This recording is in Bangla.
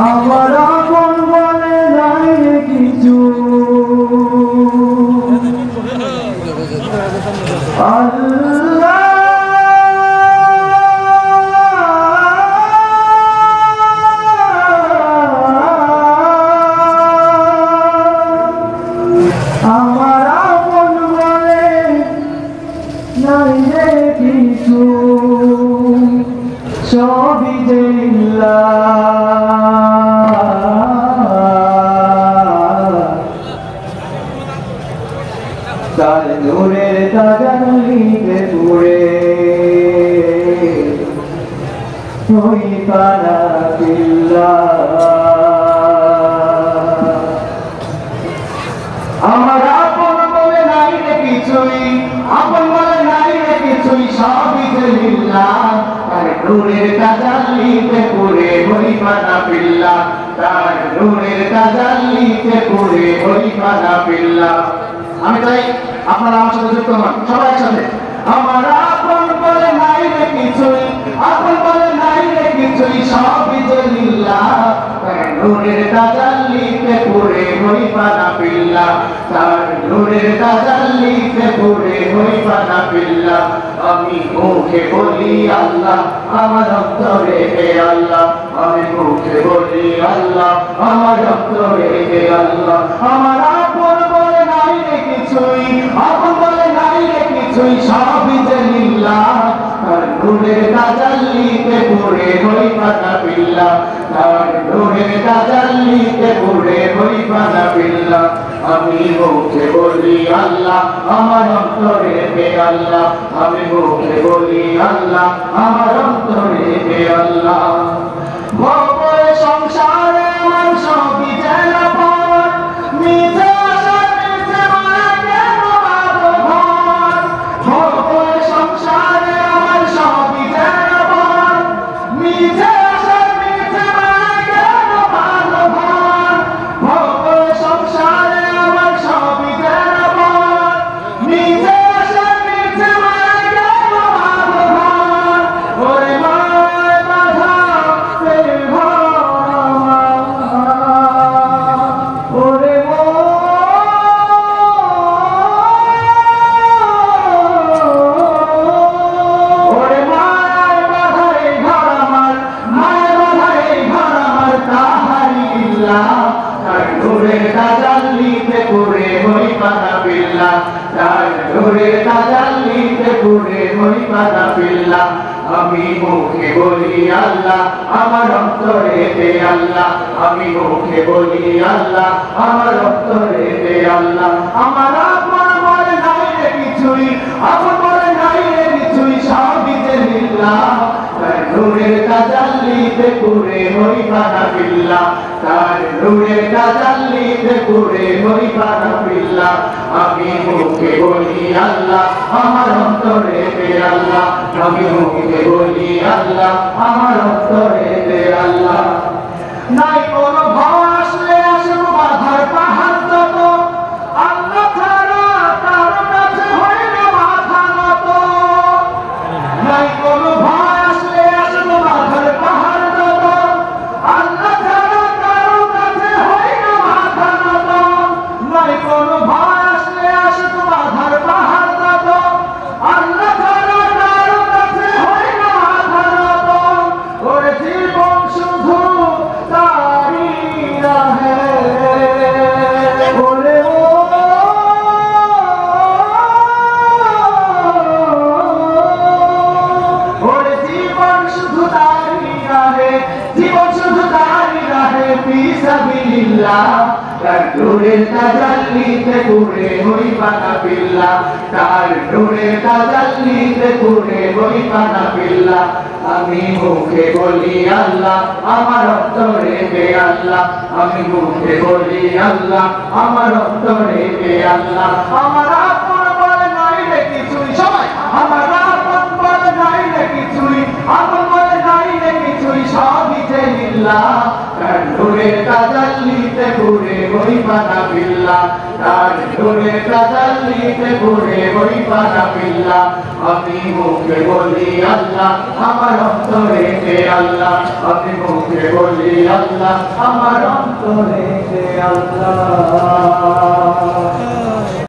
আমার আপন বলে নাই রে কিছু আল্লাহ আমার আপন বলে নাই রে কিছু সবই যে তার নূরের তাজাল্লিতে পুরে ওই পানা আমার আপন বলে নাই রে কিছুই আপন বলে নাই রে কিছুই সবই যে লিল্লাহ তার নূরের তাজাল্লিতে পুরে ওই পানা বিল্লাহ তার নূরের তাজাল্লিতে পুরে ওই পানা বিল্লাহ। আমি চাই আপনারা আমার সাথে যুক্ত হন সবাই একসাথে। আমার আপন বলে নাই রে কিছুই আপন বলে নাই রে কিছুই সবই যে লিল্লাহ তার নূরের তাজাল্লিতে পুরে ওই পানা বিল্লাহ তার নূরের তাজাল্লিতে পুরে ওই পানা বিল্লাহ। আমি মুখে বলি আল্লাহ আমার অন্তরে হে আল্লাহ আমি মুখে বলি আল্লাহ আমার অন্তরে হে আল্লাহ। আমার আপন বলে নাই রে কিছুই আপন বলে নাই রে কিছুই সবই যে লিল্লাহ তার নূরের তাজাল্লিতে পুরে ওই পানা বিল্লাহ তার নূরের তাজাল্লিতে পুরে ওই পানা বিল্লাহ। আমি মুখে বলি আল্লাহ আমার অন্তরে হে আল্লাহ আমি মুখে বলি আল্লাহ আমার অন্তরে হে আল্লাহ। ভবের সংসারে আমার সবই যেন পর নিজে আসা নিজে মারা কেন বাবু ঘর ভবের সংসারে আমার সবই যেন পর নিজে আসা নিজে মারা কেন বাবু ঘর ভবের সংসারে আমার সবই যেন পর নিজে আসা নিজে মারা কেন বাবু ঘর ওরে মায় বাধা তেরে ওরে ওরে মায় বাধারে ঘর আমার মায় বাধারে ঘর আমার তাহারি বিল্লাহ তার নূরের তাজাল্লিতে পুরে ওই পানা বিল্লাহ তার নূরের তাজাল্লিতে পুরে ওই পানা বিল্লাহ। আমি মুখে বলি আল্লাহ আমার অন্তরে হে আল্লাহ আমি মুখে বলি আল্লাহ আমার অন্তরে হে আল্লাহ। আমার আপন বলে নাই রে কিছুই আপন বলে নাই রে কিছুই সবই যে লিল্লাহ তার নূরের তাজাল্লিতে পুরে ওই পানা বিল্লাহ তার নূরের তাজাল্লিতে পুরে ওই পানা বিল্লাহ। আমি মুখে বলি আল্লাহ আমার অন্তরে হে আল্লাহ আমি মুখে বলি আল্লাহ আমার অন্তরে হে আল্লাহ। নাই কোনো ভয় আসলে আসবো বাধার পাহাড় যত আল্লাহ ছাড়া কারো কাছে হয় না মাথা নত নাই কোনো ভয় আসলে আসবো বাধার পাহাড় যত আল্লাহ ছাড়া কারো কাছে হয় না মাথা নত নাই কোনো ভয় আসলে আসবো বাধার পাহাড় যত আল্লাহ ছাড়া কারো কাছে হয় না মাথা নত ওরে জীবন শুধু তারি রাহে ওরে ওরে জীবন শুধু তারি রাহে জীবন শুধু তারি রাহে ফি সাবিলিল্লাহ তার নূরের তাজাল্লিতে পুরে ওই পানা বিল্লাহ তার নূরের তাজাল্লিতে পুরে ওই পানা বিল্লাহ। আমি মুখে বলি আল্লাহ আমার অন্তরে হে আল্লাহ আমি মুখে বলি আল্লাহ আমার অন্তরে হে আল্লাহ। আমার আপন বলে নাই রে কিছুই সবাই আমার আপন বলে নাই রে কিছুই আপন বলে নাই রে কিছুই সবই যে লিল্লাহ তার নূরের তাজাল্লিতে পুরে হইবা না বিল্লাহ তার নূরের তাজাল্লিতে পুরে হইবা না বিল্লাহ আমি মুখে বলি আল্লাহ আমার অন্তরেতে আল্লাহ আমি মুখে বলি আল্লাহ আমার অন্তরেতে আল্লাহ